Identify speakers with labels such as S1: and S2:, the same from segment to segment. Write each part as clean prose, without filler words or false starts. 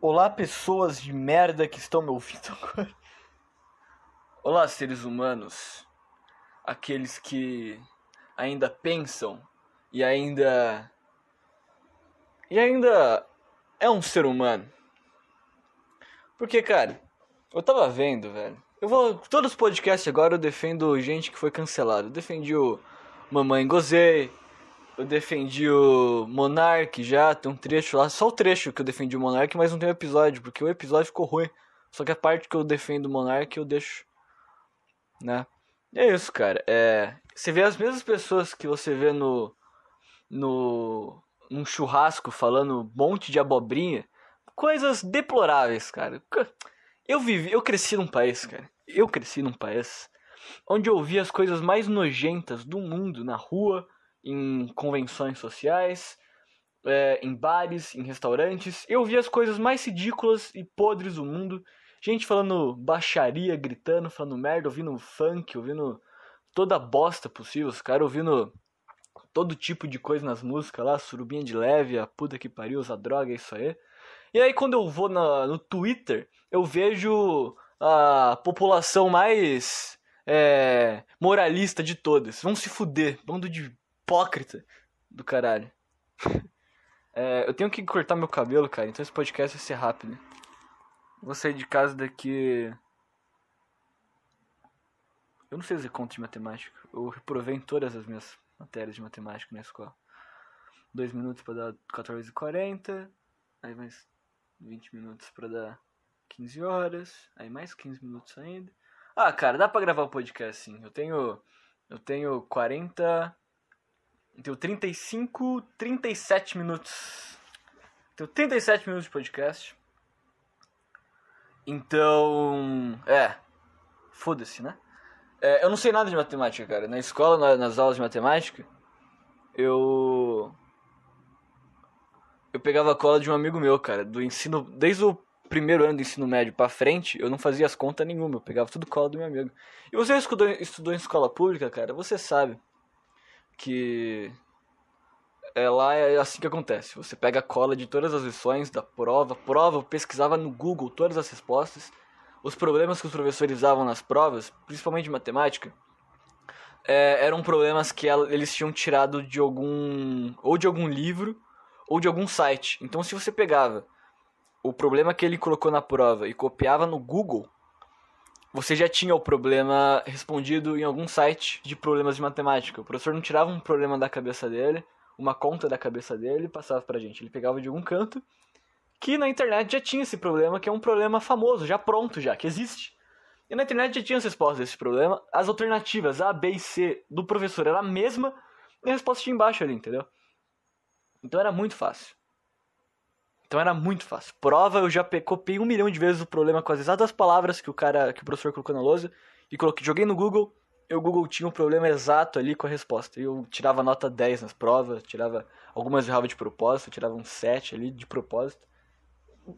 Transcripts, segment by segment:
S1: Olá, pessoas de merda que estão me ouvindo agora. Olá, seres humanos. Aqueles que ainda pensam e ainda é um ser humano. Porque, cara, eu tava vendo, velho. Todos os podcasts agora eu defendo gente que foi cancelada. Eu defendi o Mamãe Gozei. Eu defendi o Monark já, tem um trecho lá, só o trecho que eu defendi o Monark, mas não tem o episódio, porque o episódio ficou ruim. Só que a parte que eu defendo o Monark eu deixo, né? E é isso, cara. Você vê as mesmas pessoas que você vê num churrasco falando um monte de abobrinha, coisas deploráveis, cara. Eu cresci num país, cara. Eu cresci num país onde eu vi as coisas mais nojentas do mundo na rua, em convenções sociais, em bares, em restaurantes. Eu vi as coisas mais ridículas e podres do mundo. Gente falando baixaria, gritando, falando merda, ouvindo funk, ouvindo toda a bosta possível. Os caras ouvindo todo tipo de coisa nas músicas lá, surubinha de leve, a puta que pariu, usa droga, é isso aí. E aí quando eu vou no Twitter, eu vejo a população mais moralista de todas. Vão se fuder, bando de hipócrita do caralho. Eu tenho que cortar meu cabelo, cara, então esse podcast vai ser rápido. Vou sair de casa daqui... Eu não sei fazer conta de matemática. Eu reprovei em todas as minhas matérias de matemática na escola. 2 minutos pra dar 14h40. Aí mais 20 minutos pra dar 15 horas. Aí mais 15 minutos ainda. Ah, cara, dá pra gravar o podcast sim. Eu tenho 40... Eu tenho 35, 37 minutos. Tenho 37 minutos de podcast. Então... foda-se, né? Eu não sei nada de matemática, cara. Na escola, nas aulas de matemática, eu pegava a cola de um amigo meu, cara. Do ensino... Desde o primeiro ano do ensino médio pra frente, eu não fazia as contas nenhuma. Eu pegava tudo cola do meu amigo. E você estudou em escola pública, cara, você sabe que... lá é assim que acontece. Você pega a cola de todas as lições da prova, eu pesquisava no Google todas as respostas. Os problemas que os professores davam nas provas, principalmente de matemática, eram problemas que eles tinham tirado de algum livro ou de algum site. Então se você pegava o problema que ele colocou na prova e copiava no Google, você já tinha o problema respondido em algum site de problemas de matemática. O professor não tirava um problema da cabeça dele, uma conta da cabeça dele e passava pra gente. Ele pegava de algum canto, que na internet já tinha esse problema, que é um problema famoso, já pronto, já, que existe. E na internet já tinha as respostas desse problema, as alternativas A, B e C do professor era a mesma, e a resposta tinha embaixo ali, entendeu? Então era muito fácil. Prova, eu já copiei 1 milhão de vezes o problema com as exatas palavras que o professor colocou na lousa, e joguei no Google, e o Google tinha um problema exato ali com a resposta. E eu tirava nota 10 nas provas, algumas eu errava de propósito, eu tirava um 7 ali de propósito.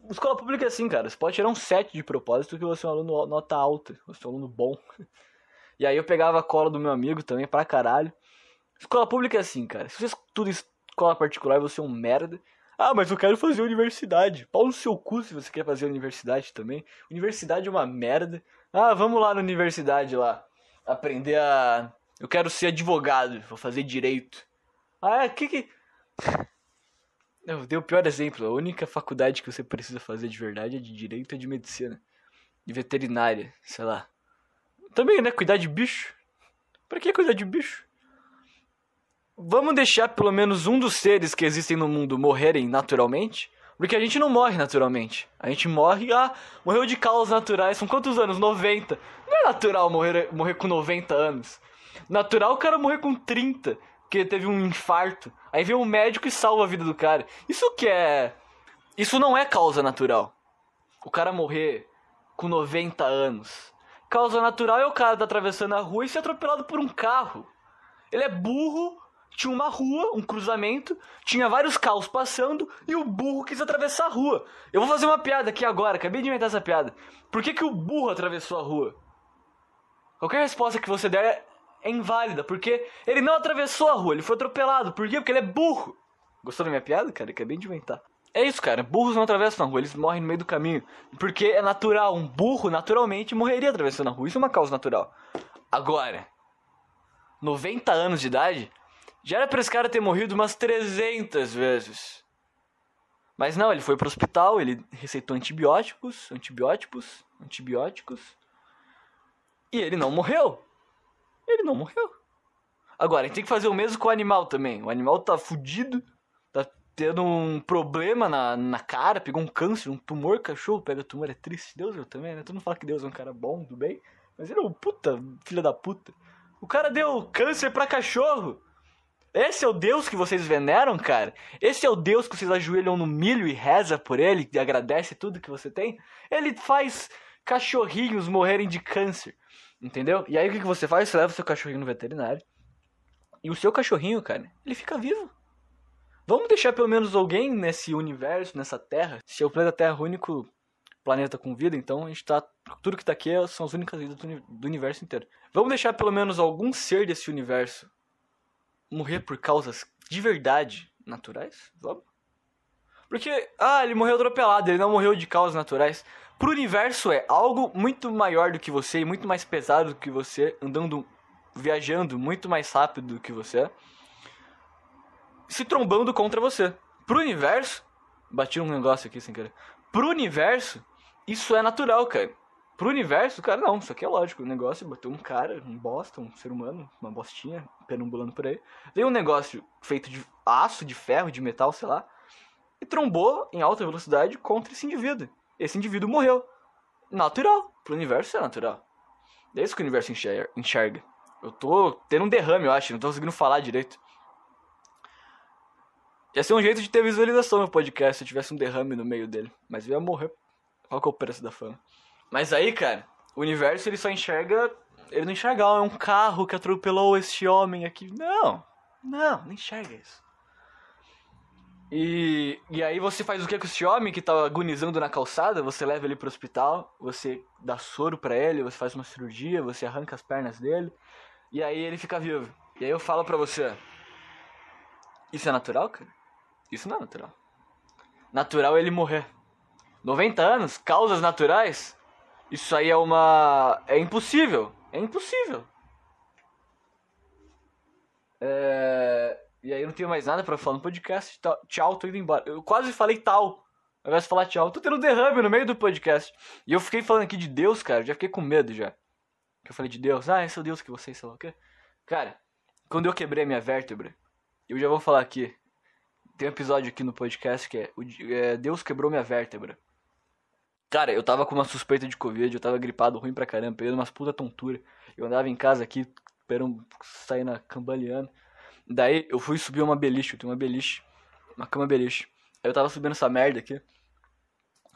S1: Escola pública é assim, cara. Você pode tirar um 7 de propósito que você é um aluno nota alta. Você é um aluno bom. E aí eu pegava a cola do meu amigo também pra caralho. Escola pública é assim, cara. Se você estuda escola particular, você é um merda. Ah, mas eu quero fazer universidade. Pau no seu cu se você quer fazer universidade também. Universidade é uma merda. Ah, vamos lá na universidade lá. Aprender a... Eu quero ser advogado. Vou fazer direito. Ah, que... Eu dei o pior exemplo. A única faculdade que você precisa fazer de verdade é de direito e de medicina. De veterinária, sei lá. Também, né? Cuidar de bicho. Pra que cuidar de bicho? Vamos deixar pelo menos um dos seres que existem no mundo morrerem naturalmente. Porque a gente não morre naturalmente. A gente morre... morreu de causas naturais. São quantos anos? 90. Não é natural morrer com 90 anos. Natural o cara morrer com 30. Porque teve um infarto. Aí vem um médico e salva a vida do cara. Isso não é causa natural. O cara morrer com 90 anos. Causa natural é o cara tá atravessando a rua e ser atropelado por um carro. Ele é burro, tinha uma rua, um cruzamento, tinha vários carros passando e o burro quis atravessar a rua. Eu vou fazer uma piada aqui agora, acabei de inventar essa piada. Por que o burro atravessou a rua? Qualquer resposta que você der é inválida, porque ele não atravessou a rua, ele foi atropelado. Por quê? Porque ele é burro. Gostou da minha piada, cara? Acabei de inventar. É isso, cara. Burros não atravessam a rua, eles morrem no meio do caminho. Porque é natural, um burro naturalmente morreria atravessando a rua. Isso é uma causa natural. Agora, 90 anos de idade, já era pra esse cara ter morrido umas 300 vezes. Mas não, ele foi pro hospital, ele receitou antibióticos. E ele não morreu. Agora, a gente tem que fazer o mesmo com o animal também. O animal tá fudido, tá tendo um problema na cara, pegou um câncer, um tumor, cachorro pega tumor, é triste. Deus eu também, né? Todo mundo fala que Deus é um cara bom, do bem, mas ele é um puta, filho da puta. O cara deu câncer pra cachorro. Esse é o Deus que vocês veneram, cara? Esse é o Deus que vocês ajoelham no milho e reza por ele e agradece tudo que você tem? Ele faz cachorrinhos morrerem de câncer, entendeu? E aí o que você faz? Você leva o seu cachorrinho no veterinário. E o seu cachorrinho, cara, ele fica vivo. Vamos deixar pelo menos alguém nesse universo, nessa Terra. Se o planeta Terra é o único planeta com vida, então a gente tá... Tudo que tá aqui são as únicas vidas do universo inteiro. Vamos deixar pelo menos algum ser desse universo morrer por causas de verdade naturais? Vamos? Porque, ele morreu atropelado, ele não morreu de causas naturais. Pro universo é algo muito maior do que você e muito mais pesado do que você, viajando muito mais rápido do que você, se trombando contra você. Pro universo, bati um negócio aqui sem querer. Pro universo, isso é natural, cara. Pro universo, cara, não, isso aqui é lógico. O negócio bateu um cara, um bosta, um ser humano, uma bostinha, perambulando por aí. Veio um negócio feito de aço, de ferro, de metal, sei lá, e trombou em alta velocidade contra esse indivíduo. Esse indivíduo morreu. Natural. Pro universo é natural. É isso que o universo enxerga. Eu tô tendo um derrame, eu acho, não tô conseguindo falar direito. Ia ser um jeito de ter visualização no podcast se eu tivesse um derrame no meio dele. Mas eu ia morrer. Qual que é o preço da fama? Mas aí, cara, o universo ele só enxerga... Ele não enxerga, é um carro que atropelou este homem aqui. Não, não enxerga isso. E aí você faz o que com esse homem que tá agonizando na calçada? Você leva ele pro hospital, você dá soro pra ele, você faz uma cirurgia, você arranca as pernas dele. E aí ele fica vivo. E aí eu falo pra você... Isso é natural, cara? Isso não é natural. Natural é ele morrer. 90 anos, causas naturais... Isso aí é impossível. É impossível. E aí eu não tenho mais nada pra falar no podcast. Tchau, tô indo embora. Eu quase falei tal. Ao invés de falar tchau, tô tendo derrame no meio do podcast. E eu fiquei falando aqui de Deus, cara. Já fiquei com medo já. Que eu falei de Deus. Esse é o Deus que vocês, sei lá o quê. Cara, quando eu quebrei a minha vértebra, eu já vou falar aqui. Tem um episódio aqui no podcast que é Deus quebrou minha vértebra. Cara, eu tava com uma suspeita de Covid, eu tava gripado, ruim pra caramba, pegando umas puta tontura. Eu andava em casa aqui, esperando sair na cambaleando. Daí eu fui subir uma beliche, eu tenho uma cama beliche. Aí eu tava subindo essa merda aqui.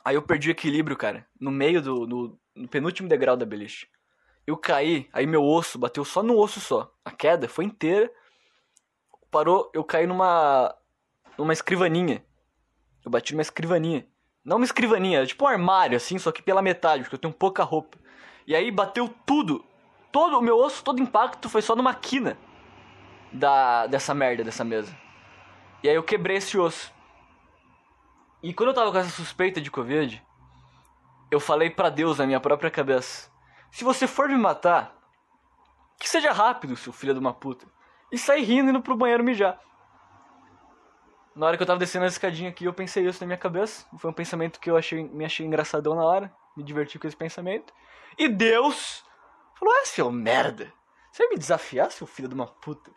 S1: Aí eu perdi o equilíbrio, cara, no meio no penúltimo degrau da beliche. Eu caí, aí meu osso bateu só no osso só. A queda foi inteira. Parou, eu caí numa escrivaninha. Eu bati numa escrivaninha. Não uma escrivaninha, era tipo um armário, assim, só que pela metade, porque eu tenho pouca roupa. E aí bateu tudo. Todo o meu osso, todo impacto foi só numa quina dessa merda, dessa mesa. E aí eu quebrei esse osso. E quando eu tava com essa suspeita de Covid, eu falei pra Deus na minha própria cabeça: se você for me matar, que seja rápido, seu filho de uma puta. E saí rindo indo pro banheiro mijar. Na hora que eu tava descendo a escadinha aqui, eu pensei isso na minha cabeça. Foi um pensamento que me achei engraçadão na hora. Me diverti com esse pensamento. E Deus falou: seu merda, você vai me desafiar, seu filho de uma puta?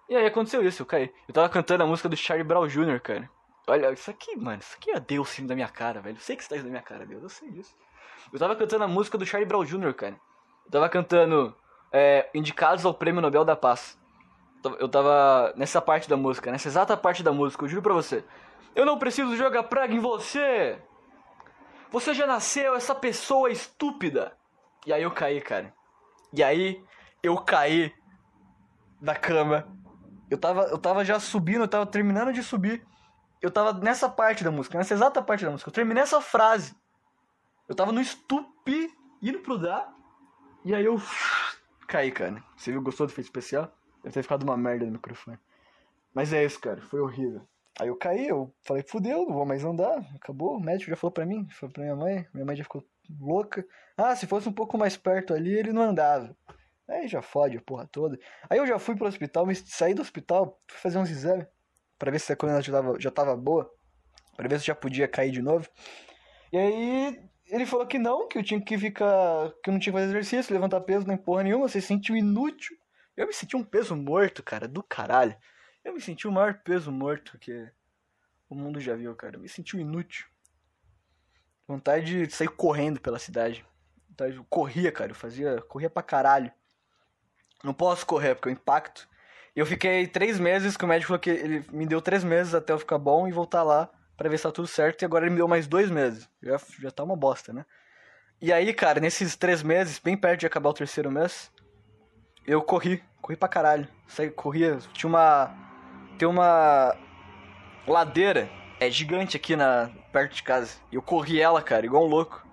S1: E aí aconteceu isso, eu caí. Eu tava cantando a música do Charlie Brown Jr., cara. Olha, isso aqui, mano, isso aqui é Deus saindo da minha cara, velho. Eu sei que isso tá indo da minha cara, Deus, eu sei disso. Eu tava cantando a música do Charlie Brown Jr., cara. Eu tava cantando Indicados ao Prêmio Nobel da Paz. Eu tava nessa parte da música, nessa exata parte da música, eu juro pra você. Eu não preciso jogar praga em você. Você já nasceu, essa pessoa estúpida. E aí eu caí, cara. E aí eu caí da cama. Eu tava já subindo, eu tava terminando de subir. Eu tava nessa parte da música, nessa exata parte da música. Eu terminei essa frase. Eu tava no estupi, indo pro dar. E aí eu caí, cara. Você viu, gostou do efeito especial? Deve ter ficado uma merda no microfone. Mas é isso, cara. Foi horrível. Aí eu caí, eu falei, fudeu, não vou mais andar, acabou. O médico já falou pra mim, falou pra minha mãe já ficou louca. Ah, se fosse um pouco mais perto ali, ele não andava. Aí já fode a porra toda. Aí eu já fui pro hospital, saí do hospital, fui fazer uns exames, pra ver se a coluna já tava boa, pra ver se já podia cair de novo. E aí ele falou que não, que eu tinha que ficar, que eu não tinha que fazer exercício, levantar peso, nem porra nenhuma, você se sentiu inútil. Eu me senti um peso morto, cara, do caralho. Eu me senti o maior peso morto que o mundo já viu, cara. Eu me senti um inútil. Vontade de sair correndo pela cidade. Eu corria, cara, corria pra caralho. Não posso correr, porque eu impacto. Eu fiquei 3 meses, que o médico falou que ele me deu 3 meses até eu ficar bom e voltar lá pra ver se tá tudo certo. E agora ele me deu mais 2 meses. Já tá uma bosta, né? E aí, cara, nesses 3 meses, bem perto de acabar o 3º mês, eu corri pra caralho. Corria, tem uma ladeira, gigante aqui perto de casa. E eu corri ela, cara, igual um louco.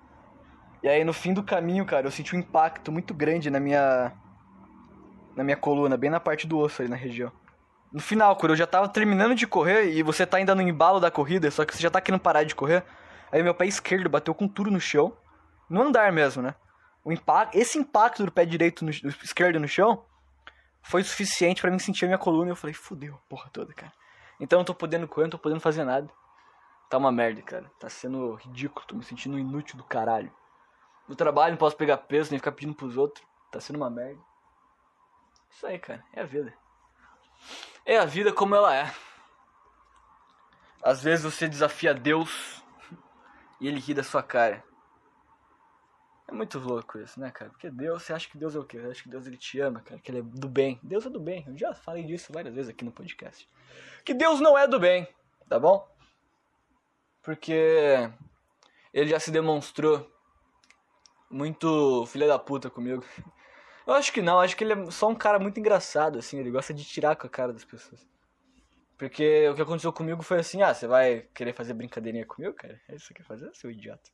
S1: E aí no fim do caminho, cara, eu senti um impacto muito grande na minha coluna, bem na parte do osso aí na região. No final, quando eu já tava terminando de correr e você tá ainda no embalo da corrida, só que você já tá querendo parar de correr, aí meu pé esquerdo bateu com tudo no chão, no andar mesmo, né? Esse impacto do pé do esquerdo no chão foi suficiente pra mim sentir a minha coluna e eu falei, fudeu, porra toda, cara. Então eu não tô podendo correr, não tô podendo fazer nada. Tá uma merda, cara. Tá sendo ridículo, tô me sentindo inútil do caralho. No trabalho não posso pegar peso, nem ficar pedindo pros outros. Tá sendo uma merda. Isso aí, cara, é a vida. É a vida como ela é. Às vezes você desafia Deus e ele ri da sua cara. É muito louco isso, né, cara? Porque Deus, você acha que Deus é o quê? Você acha que Deus ele te ama, cara? Que ele é do bem. Deus é do bem. Eu já falei disso várias vezes aqui no podcast. Que Deus não é do bem, tá bom? Porque ele já se demonstrou muito filha da puta comigo. Eu acho que não, acho que ele é só um cara muito engraçado, assim. Ele gosta de tirar com a cara das pessoas. Porque o que aconteceu comigo foi assim, você vai querer fazer brincadeirinha comigo, cara? É isso que você quer fazer, seu idiota?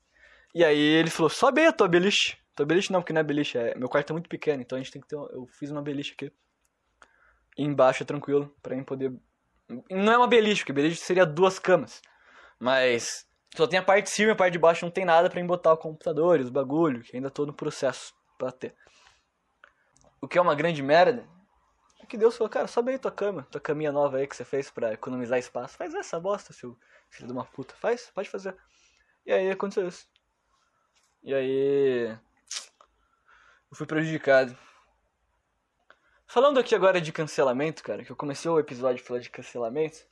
S1: E aí ele falou, sobe aí a tua beliche. Tua beliche não, porque não é beliche, meu quarto é muito pequeno, então a gente tem que ter eu fiz uma beliche aqui. E embaixo é tranquilo, pra mim poder... Não é uma beliche, porque beliche seria 2 camas. Mas só tem a parte de cima e a parte de baixo não tem nada pra mim botar o computador, os bagulho, que ainda tô no processo pra ter. O que é uma grande merda é que Deus falou, cara, sobe aí tua caminha nova aí que você fez pra economizar espaço. Faz essa bosta, seu filho de uma puta. Faz, pode fazer. E aí aconteceu isso. E aí eu fui prejudicado. Falando aqui agora de cancelamento, cara, que eu comecei o episódio falando de cancelamento,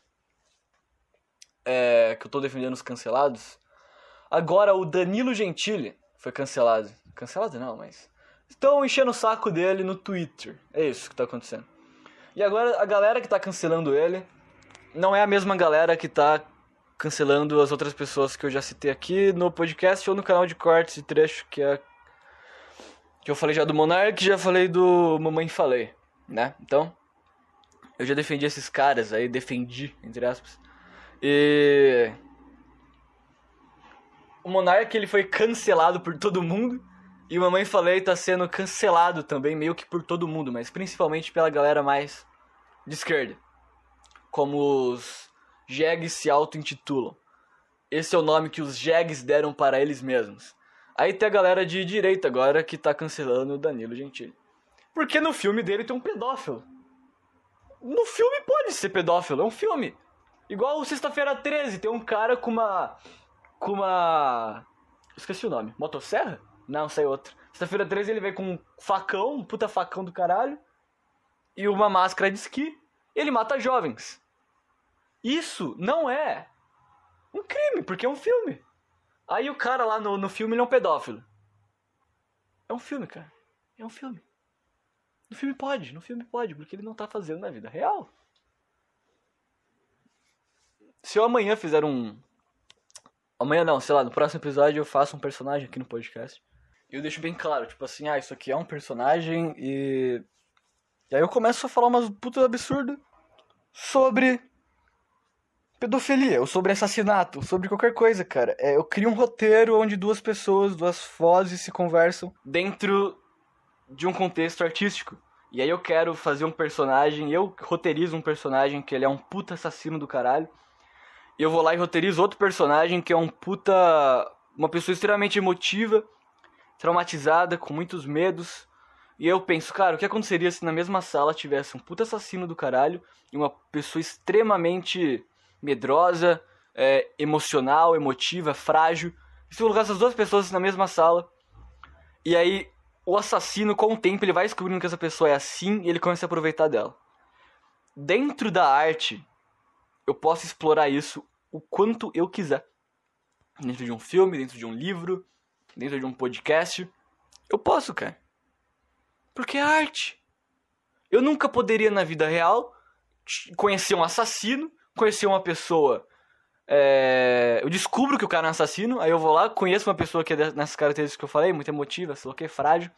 S1: que eu tô defendendo os cancelados. Agora o Danilo Gentili foi cancelado. Cancelado não, mas... Estão enchendo o saco dele no Twitter. É isso que tá acontecendo. E agora a galera que tá cancelando ele não é a mesma galera que tá cancelando as outras pessoas que eu já citei aqui no podcast ou no canal de cortes e trecho que eu falei já do Monark, já falei do Mamãe Falei, né? Então, eu já defendi esses caras aí, entre aspas. E o Monark, ele foi cancelado por todo mundo. E o Mamãe Falei tá sendo cancelado também, meio que por todo mundo, mas principalmente pela galera mais de esquerda. Como os jegues se auto-intitulam. Esse é o nome que os jegues deram para eles mesmos. Aí tem a galera de direita agora que tá cancelando o Danilo Gentili. Porque no filme dele tem um pedófilo. No filme pode ser pedófilo, é um filme. Igual o Sexta-feira 13, tem um cara com uma... Esqueci o nome. Motosserra? Não, sei outro. Sexta-feira 13 ele veio com um facão, um puta facão do caralho. E uma máscara de esqui. Ele mata jovens. Isso não é um crime, porque é um filme. Aí o cara lá no filme ele é um pedófilo. É um filme, cara. É um filme. No filme pode, porque ele não tá fazendo na vida real. Se eu amanhã fizer Amanhã não, sei lá, no próximo episódio eu faço um personagem aqui no podcast. E eu deixo bem claro, tipo assim, isso aqui é um personagem e aí eu começo a falar umas putas absurdas sobre pedofilia, ou sobre assassinato, ou sobre qualquer coisa, cara. Eu crio um roteiro onde 2 pessoas, 2 vozes se conversam dentro de um contexto artístico. E aí eu quero fazer um personagem, eu roteirizo um personagem que ele é um puta assassino do caralho. E eu vou lá e roteirizo outro personagem que é uma pessoa extremamente emotiva, traumatizada, com muitos medos. E eu penso, cara, o que aconteceria se na mesma sala tivesse um puta assassino do caralho e uma pessoa extremamente medrosa, emocional, emotiva, frágil. E se eu colocasse as duas pessoas na mesma sala, e aí o assassino, com o tempo, ele vai descobrindo que essa pessoa é assim e ele começa a aproveitar dela. Dentro da arte, eu posso explorar isso o quanto eu quiser. Dentro de um filme, dentro de um livro, dentro de um podcast. Eu posso, cara. Porque é arte. Eu nunca poderia, na vida real, conhecer um assassino, conhecer uma pessoa... eu descubro que o cara é um assassino, aí eu vou lá, conheço uma pessoa que é nessas características que eu falei, muito emotiva, sei lá o que, frágil.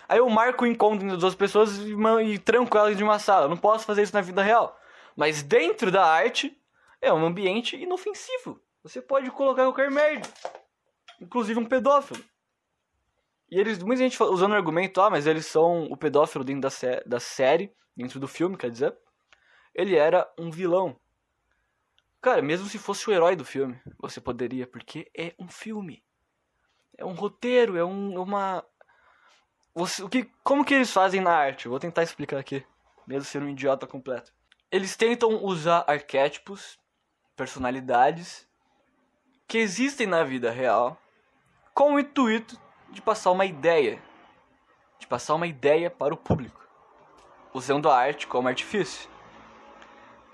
S1: Aí eu marco o encontro entre as duas pessoas e tranco elas de uma sala. Eu não posso fazer isso na vida real. Mas dentro da arte, é um ambiente inofensivo. Você pode colocar qualquer merda. Inclusive um pedófilo. E muita gente usando o argumento, mas eles são o pedófilo dentro da série, dentro do filme, quer dizer. Ele era um vilão. Cara, mesmo se fosse o herói do filme, você poderia, porque é um filme. É um roteiro, como que eles fazem na arte? Eu vou tentar explicar aqui, mesmo sendo um idiota completo. Eles tentam usar arquétipos, personalidades, que existem na vida real, com o intuito de passar uma ideia. De passar uma ideia para o público, usando a arte como artifício.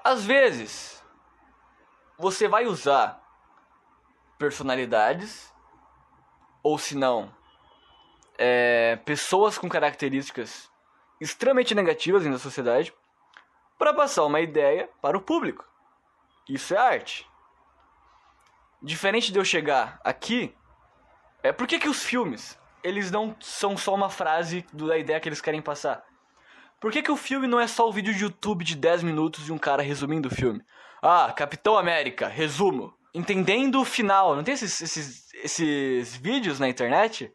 S1: Às vezes, você vai usar personalidades, ou se não, pessoas com características extremamente negativas na sociedade, para passar uma ideia para o público. Isso é arte. Diferente de eu chegar aqui, por que os filmes, eles não são só uma frase da ideia que eles querem passar? Por que o filme não é só o vídeo de YouTube de 10 minutos de um cara resumindo o filme? Capitão América, resumo. Entendendo o final. Não tem esses vídeos na internet?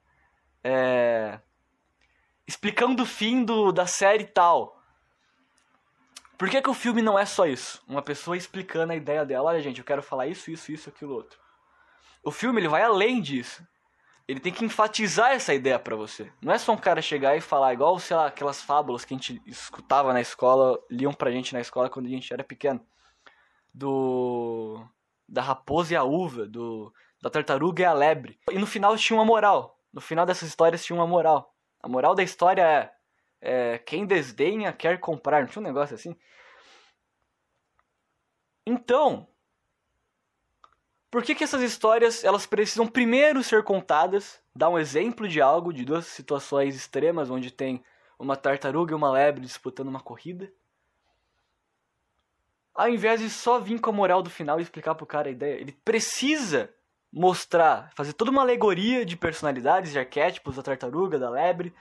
S1: Explicando o fim da série e tal. Por que o filme não é só isso? Uma pessoa explicando a ideia dela. Olha, gente, eu quero falar isso, aquilo, outro. O filme, ele vai além disso. Ele tem que enfatizar essa ideia pra você. Não é só um cara chegar e falar igual, sei lá, aquelas fábulas que a gente escutava na escola, liam pra gente na escola quando a gente era pequeno. Da raposa e a uva, da tartaruga e a lebre. E no final tinha uma moral. No final dessas histórias tinha uma moral. A moral da história quem desdenha quer comprar. Não tinha um negócio assim? Então, por que essas histórias elas precisam primeiro ser contadas? Dar um exemplo de algo, de duas situações extremas, onde tem uma tartaruga e uma lebre disputando uma corrida. Ao invés de só vir com a moral do final e explicar pro cara a ideia, ele precisa mostrar, fazer toda uma alegoria de personalidades, de arquétipos da tartaruga, da lebre,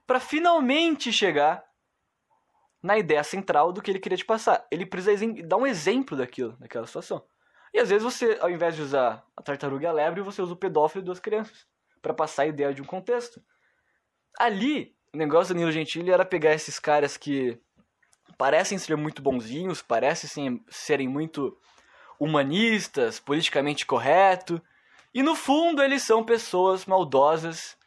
S1: para finalmente chegar na ideia central do que ele queria te passar. Ele precisa dar um exemplo daquela situação. E às vezes você, ao invés de usar a tartaruga e a lebre, você usa o pedófilo e duas crianças, para passar a ideia de um contexto. Ali, o negócio do Danilo Gentili era pegar esses caras que parecem ser muito bonzinhos, parecem serem muito humanistas, politicamente correto, e no fundo eles são pessoas maldosas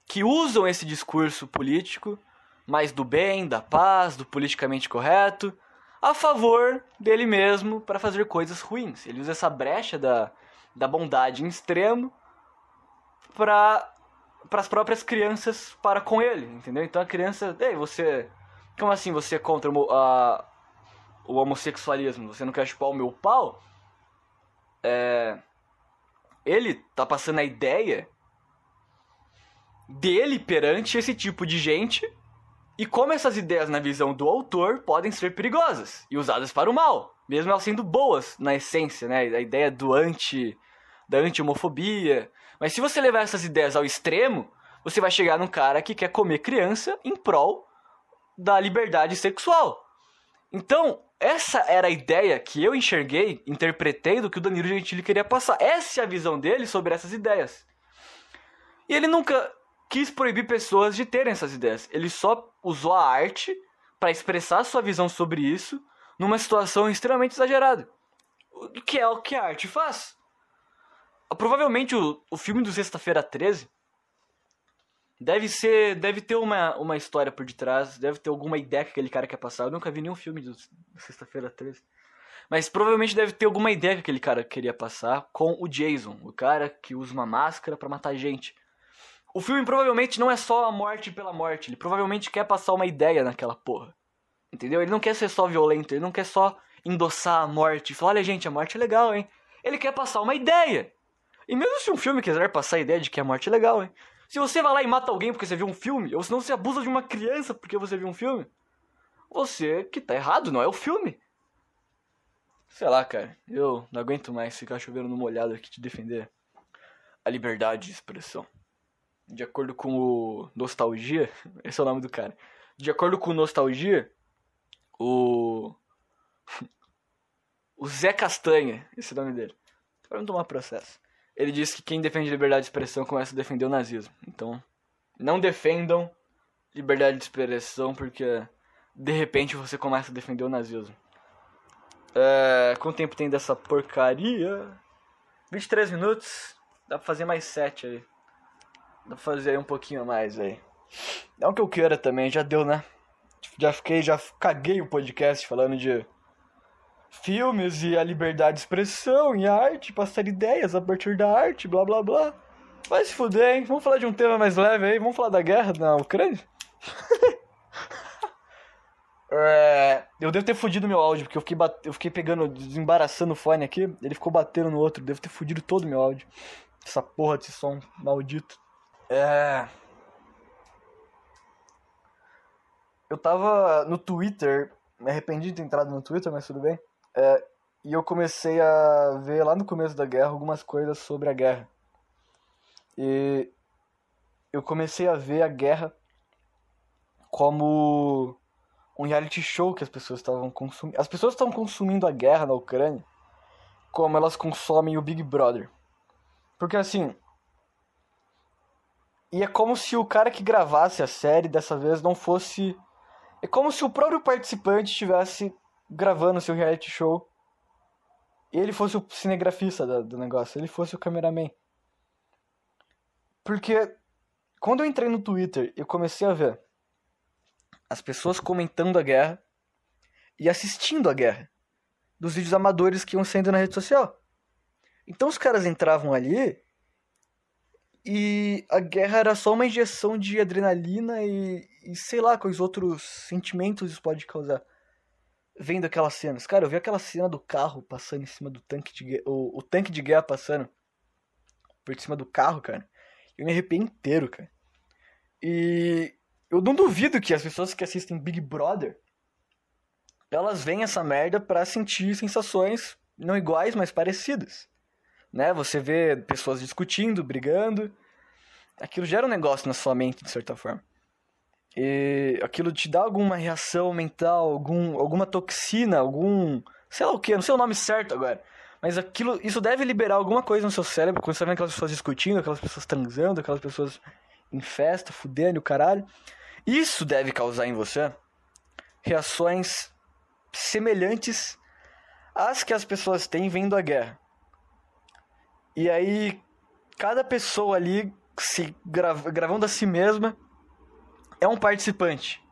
S1: que usam esse discurso político, mais do bem, da paz, do politicamente correto, a favor dele mesmo para fazer coisas ruins. Ele usa essa brecha da bondade em extremo para as próprias crianças para com ele, entendeu? Então a criança, você... Como assim você é contra o homossexualismo? Você não quer chupar o meu pau? Ele tá passando a ideia dele perante esse tipo de gente e como essas ideias na visão do autor podem ser perigosas e usadas para o mal, mesmo elas sendo boas na essência, né? A ideia da anti-homofobia. Mas se você levar essas ideias ao extremo, você vai chegar num cara que quer comer criança em prol da liberdade sexual. Então, essa era a ideia que eu enxerguei, interpretei do que o Danilo Gentili queria passar. Essa é a visão dele sobre essas ideias. E ele nunca quis proibir pessoas de terem essas ideias. Ele só usou a arte para expressar sua visão sobre isso numa situação extremamente exagerada. que é o que a arte faz. Provavelmente o filme do Sexta-feira 13 deve ter uma história por detrás, deve ter alguma ideia que aquele cara quer passar. Eu nunca vi nenhum filme do Sexta-feira 13. Mas provavelmente deve ter alguma ideia que aquele cara queria passar com o Jason, o cara que usa uma máscara pra matar gente. O filme provavelmente não é só a morte pela morte, ele provavelmente quer passar uma ideia naquela porra. Entendeu? Ele não quer ser só violento, ele não quer só endossar a morte e falar, olha gente, a morte é legal, hein? Ele quer passar uma ideia. E mesmo se um filme quiser passar a ideia de que a morte é legal, hein? Se você vai lá e mata alguém porque você viu um filme, ou se não você abusa de uma criança porque você viu um filme, você que tá errado, não é o filme. Sei lá, cara, eu não aguento mais ficar chovendo no molhado aqui te defender a liberdade de expressão. De acordo com o Nostalgia, esse é o nome do cara. De acordo com o Nostalgia, o Zé Castanha, esse é o nome dele, pra não tomar processo. Ele disse que quem defende liberdade de expressão começa a defender o nazismo. Então, não defendam liberdade de expressão porque de repente você começa a defender o nazismo. Quanto tempo tem dessa porcaria? 23 minutos. Dá pra fazer mais 7 aí. Dá pra fazer aí um pouquinho a mais aí. Não que eu queira também, já deu, né? Já caguei o podcast falando de filmes e a liberdade de expressão e a arte, passar ideias a partir da arte, blá blá blá. Vai se fuder, hein? Vamos falar de um tema mais leve aí, vamos falar da guerra na Ucrânia? Eu devo ter fudido meu áudio, porque eu fiquei pegando, desembaraçando o fone aqui, ele ficou batendo no outro, devo ter fudido todo o meu áudio. Essa porra desse som maldito. Eu tava no Twitter, me arrependi de ter entrado no Twitter, mas tudo bem. E eu comecei a ver lá no começo da guerra algumas coisas sobre a guerra. E eu comecei a ver a guerra como um reality show que as pessoas estavam consumindo. As pessoas estão consumindo a guerra na Ucrânia como elas consomem o Big Brother. Porque assim... E é como se o cara que gravasse a série dessa vez não fosse... É como se o próprio participante estivesse gravando seu reality show e ele fosse o cinegrafista do negócio, ele fosse o cameraman. Porque quando eu entrei no Twitter, eu comecei a ver as pessoas comentando a guerra e assistindo a guerra dos vídeos amadores que iam saindo na rede social. Então os caras entravam ali e a guerra era só uma injeção de adrenalina e sei lá quais outros sentimentos isso pode causar. Vendo aquelas cenas. Cara, eu vi aquela cena do carro passando em cima do tanque de guerra. O tanque de guerra passando por cima do carro, cara. Eu me arrepiei inteiro, cara. E eu não duvido que as pessoas que assistem Big Brother, elas veem essa merda pra sentir sensações não iguais, mas parecidas. Né? Você vê pessoas discutindo, brigando. Aquilo gera um negócio na sua mente, de certa forma. E aquilo te dá alguma reação mental, alguma toxina, sei lá o que, não sei o nome certo agora. Mas isso deve liberar alguma coisa no seu cérebro quando você tá vendo aquelas pessoas discutindo, aquelas pessoas transando, aquelas pessoas em festa, fudendo o caralho. Isso deve causar em você reações semelhantes às que as pessoas têm vendo a guerra. E aí, cada pessoa ali gravando a si mesma é um participante.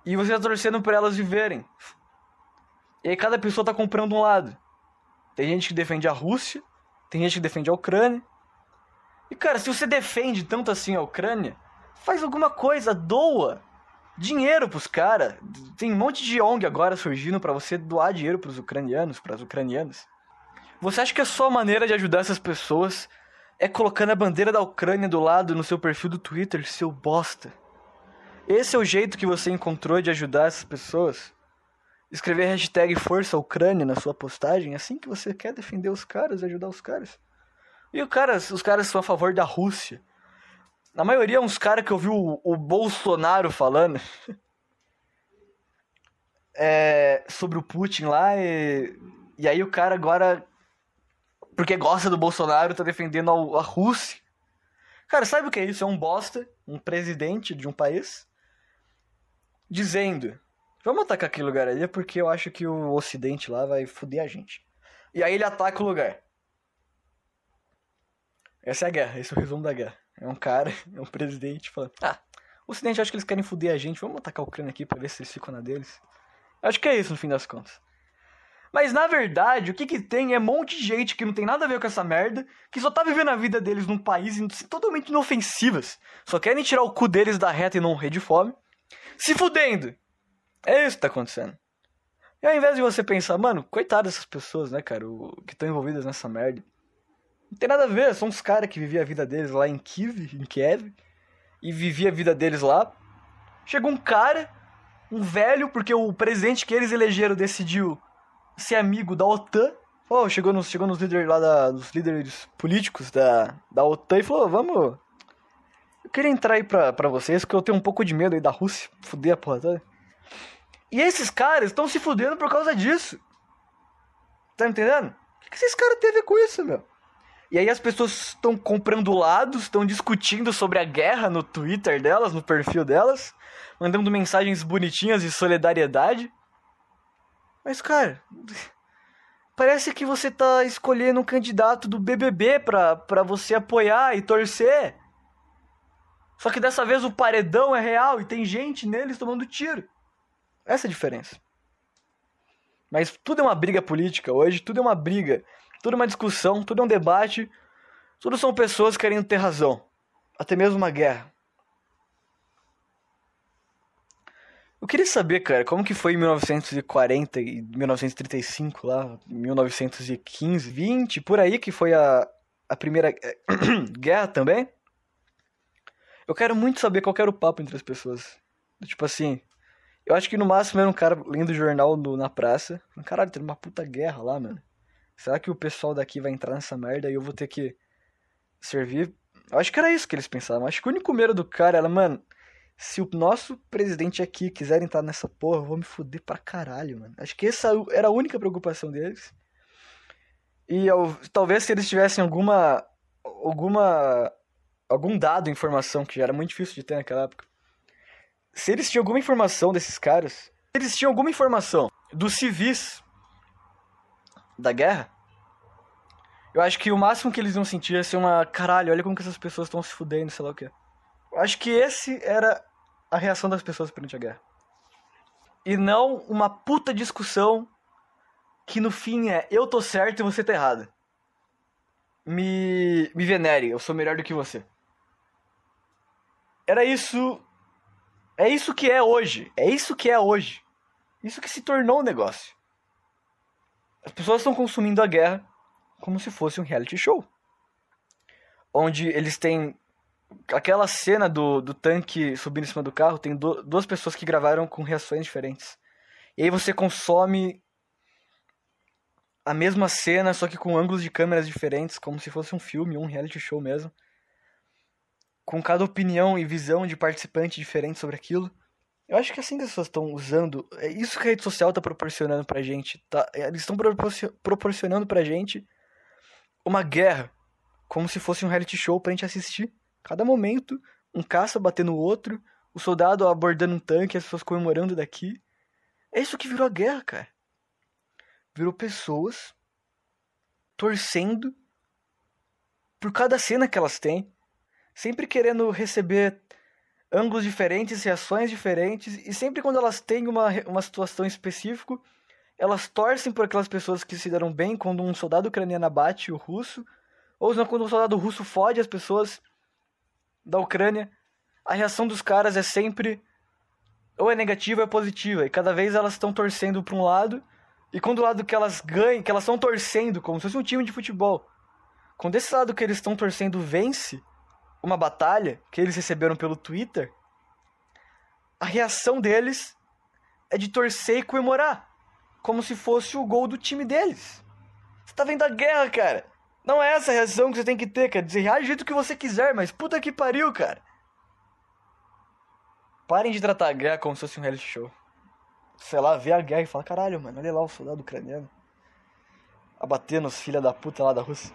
S1: E você tá torcendo por elas viverem. E aí cada pessoa tá comprando um lado. Tem gente que defende a Rússia, tem gente que defende a Ucrânia. E cara, se você defende tanto assim a Ucrânia, faz alguma coisa, doa dinheiro pros caras. Tem um monte de ONG agora surgindo pra você doar dinheiro pros ucranianos, pras ucranianas. Você acha que a sua maneira de ajudar essas pessoas é colocando a bandeira da Ucrânia do lado no seu perfil do Twitter, seu bosta? Esse é o jeito que você encontrou de ajudar essas pessoas? Escrever hashtag Força Ucrânia na sua postagem? É assim que você quer defender os caras, ajudar os caras? E os caras são a favor da Rússia. Na maioria, uns caras que eu vi o Bolsonaro falando sobre o Putin lá. E aí o cara agora, porque gosta do Bolsonaro, tá defendendo a Rússia. Cara, sabe o que é isso? É um bosta, um presidente de um país, dizendo: vamos atacar aquele lugar ali porque eu acho que o Ocidente lá vai foder a gente. E aí ele ataca o lugar. Essa é a guerra, esse é o resumo da guerra. É um cara, é um presidente falando: o Ocidente acha que eles querem foder a gente, vamos atacar a Ucrânia aqui pra ver se eles ficam na deles. Acho que é isso no fim das contas. Mas na verdade, o que tem é um monte de gente que não tem nada a ver com essa merda, que só tá vivendo a vida deles num país totalmente inofensivas, só querem tirar o cu deles da reta e não morrer de fome, se fudendo. É isso que tá acontecendo. E ao invés de você pensar, mano, coitado dessas pessoas, né, cara, que estão envolvidas nessa merda. Não tem nada a ver, são uns caras que viviam a vida deles lá em Kiev, e vivia a vida deles lá. Chegou um cara, um velho, porque o presidente que eles elegeram decidiu ser amigo da OTAN. Chegou nos líderes lá, dos líderes políticos da OTAN e falou: vamos. Eu queria entrar aí pra vocês, porque eu tenho um pouco de medo aí da Rússia, fuder a porra toda. E esses caras estão se fudendo por causa disso. Tá entendendo? O que esses caras têm a ver com isso, meu? E aí as pessoas estão comprando lados, estão discutindo sobre a guerra no Twitter delas, no perfil delas, mandando mensagens bonitinhas de solidariedade. Mas, cara, parece que você tá escolhendo um candidato do BBB pra você apoiar e torcer. Só que dessa vez o paredão é real e tem gente neles tomando tiro. Essa é a diferença. Mas tudo é uma briga política hoje, tudo é uma briga, tudo é uma discussão, tudo é um debate, tudo são pessoas querendo ter razão. Até mesmo uma guerra. Eu queria saber, cara, como que foi em 1940 e 1935 lá, 1915, 20, por aí que foi a primeira guerra também. Eu quero muito saber qual era o papo entre as pessoas. Tipo assim, eu acho que no máximo era um cara lendo jornal na praça. Caralho, tem uma puta guerra lá, mano. Será que o pessoal daqui vai entrar nessa merda e eu vou ter que servir? Eu acho que era isso que eles pensavam. Eu acho que o único medo do cara era, mano, se o nosso presidente aqui quiser entrar nessa porra, eu vou me fuder pra caralho, mano. Acho que essa era a única preocupação deles. E talvez se eles tivessem algum dado, informação, que já era muito difícil de ter naquela época. Se eles tinham alguma informação desses caras, se eles tinham alguma informação dos civis da guerra, eu acho que o máximo que eles iam sentir ia ser caralho, olha como que essas pessoas estão se fudendo, sei lá o quê. Eu acho que esse era a reação das pessoas perante a guerra. E não uma puta discussão que no fim é eu tô certo e você tá errado. Me venere, eu sou melhor do que você. Era isso. É isso que é hoje. É isso que é hoje. Isso que se tornou um negócio. As pessoas estão consumindo a guerra como se fosse um reality show. Onde eles têm aquela cena do tanque subindo em cima do carro, tem duas pessoas que gravaram com reações diferentes. E aí você consome a mesma cena, só que com ângulos de câmeras diferentes, como se fosse um filme, um reality show mesmo. Com cada opinião e visão de participante diferente sobre aquilo. Eu acho que assim que as pessoas estão usando... É isso que a rede social está proporcionando pra gente. Tá? Eles estão proporcionando pra gente uma guerra, como se fosse um reality show pra gente assistir. Cada momento, um caça batendo o outro, o soldado abordando um tanque, as pessoas comemorando daqui. É isso que virou a guerra, cara. Virou pessoas torcendo por cada cena que elas têm, sempre querendo receber ângulos diferentes, reações diferentes, e sempre quando elas têm uma situação específica, elas torcem por aquelas pessoas que se deram bem quando um soldado ucraniano abate o russo, ou quando um soldado russo fode as pessoas da Ucrânia. A reação dos caras é sempre ou é negativa ou é positiva, e cada vez elas estão torcendo para um lado, e quando o lado que elas ganham, que elas estão torcendo, como se fosse um time de futebol, quando esse lado que eles estão torcendo vence uma batalha que eles receberam pelo Twitter, a reação deles é de torcer e comemorar, como se fosse o gol do time deles. Você tá vendo a guerra, cara. Não é essa a reação que você tem que ter, cara. Dizer, reage do jeito que você quiser, mas puta que pariu, cara. Parem de tratar a guerra como se fosse um reality show. Sei lá, ver a guerra e falar, caralho, mano, olha lá o soldado ucraniano abatendo os filha da puta lá da Rússia.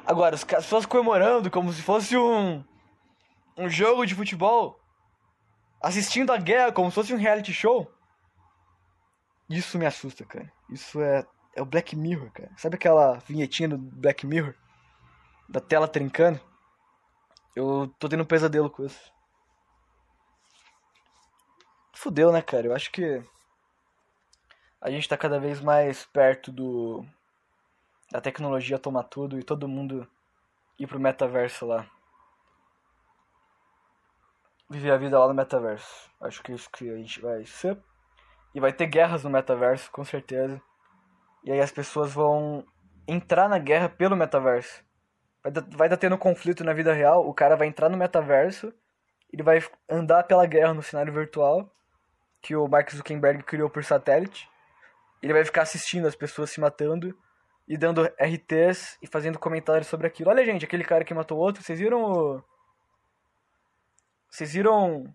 S1: Agora, as pessoas comemorando como se fosse um jogo de futebol, assistindo a guerra como se fosse um reality show. Isso me assusta, cara. Isso é É o Black Mirror, cara. Sabe aquela vinhetinha do Black Mirror? Da tela trincando? Eu tô tendo um pesadelo com isso. Fudeu, né, cara? Eu acho que a gente tá cada vez mais perto da tecnologia tomar tudo e todo mundo ir pro metaverso lá. Viver a vida lá no metaverso. Acho que é isso que a gente vai ser. E vai ter guerras no metaverso, com certeza. E aí as pessoas vão entrar na guerra pelo metaverso. Vai tá tendo conflito na vida real, o cara vai entrar no metaverso, ele vai andar pela guerra no cenário virtual, que o Mark Zuckerberg criou por satélite. Ele vai ficar assistindo as pessoas se matando e dando RTs e fazendo comentários sobre aquilo. Olha, gente, aquele cara que matou o outro, vocês viram Vocês viram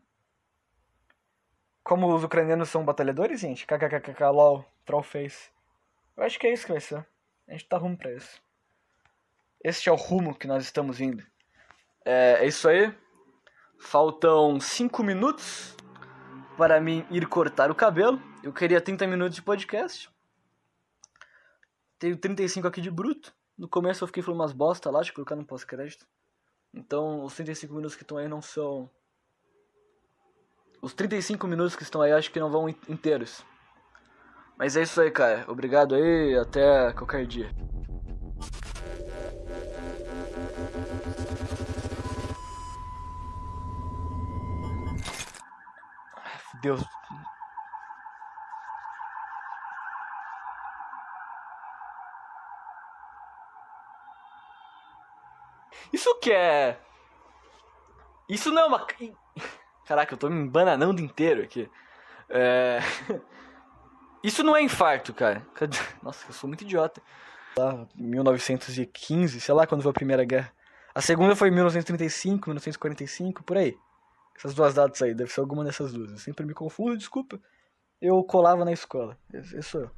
S1: como os ucranianos são batalhadores, gente? KKKK, lol, trollface. Eu acho que é isso que vai ser. A gente tá rumo pra isso. Este é o rumo que nós estamos indo. É isso aí. Faltam 5 minutos para mim ir cortar o cabelo. Eu queria 30 minutos de podcast. Tenho 35 aqui de bruto. No começo eu fiquei falando umas bosta lá, de colocar no pós-crédito. Então os 35 minutos que estão aí não são... Os 35 minutos que estão aí acho que não vão inteiros. Mas é isso aí, cara. Obrigado aí, até qualquer dia. Deus. Isso que é... Isso não é uma... Caraca, eu tô me embananando inteiro aqui. Isso não é infarto, cara. Nossa, eu sou muito idiota. Lá, 1915, sei lá quando foi a Primeira Guerra. A segunda foi em 1935, 1945, por aí. Essas duas datas aí, deve ser alguma dessas duas. Eu sempre me confundo, desculpa. Eu colava na escola. Esse sou eu.